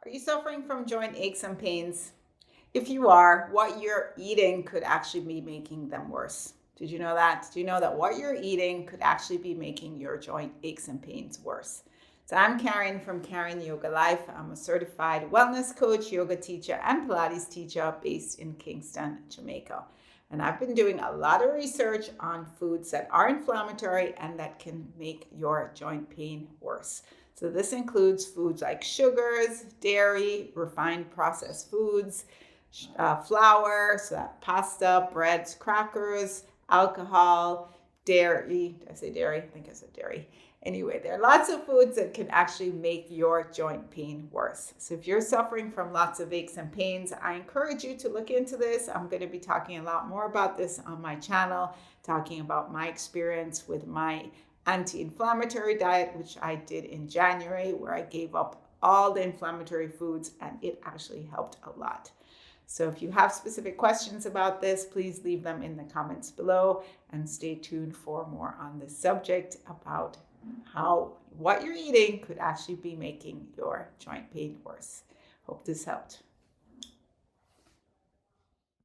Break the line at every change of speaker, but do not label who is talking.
Are you suffering from joint aches and pains? If you are, what you're eating could actually be making them worse. Did you know that? Did you know that what you're eating could actually be making your joint aches and pains worse? So I'm Karin from Karinyogalife. I'm a certified wellness coach, yoga teacher, and Pilates teacher based in Kingston, Jamaica. And I've been doing a lot of research on foods that are inflammatory and that can make your joint pain worse. So this includes foods like sugars, dairy, refined processed foods, flour, so that pasta, breads, crackers, alcohol, dairy. Did I say dairy? I think I said dairy. Anyway, there are lots of foods that can actually make your joint pain worse. So if you're suffering from lots of aches and pains, I encourage you to look into this. I'm going to be talking a lot more about this on my channel, talking about my experience with my anti-inflammatory diet, which I did in January, where I gave up all the inflammatory foods and it actually helped a lot. So if you have specific questions about this, please leave them in the comments below and stay tuned for more on this subject about how what you're eating could actually be making your joint pain worse. Hope this helped.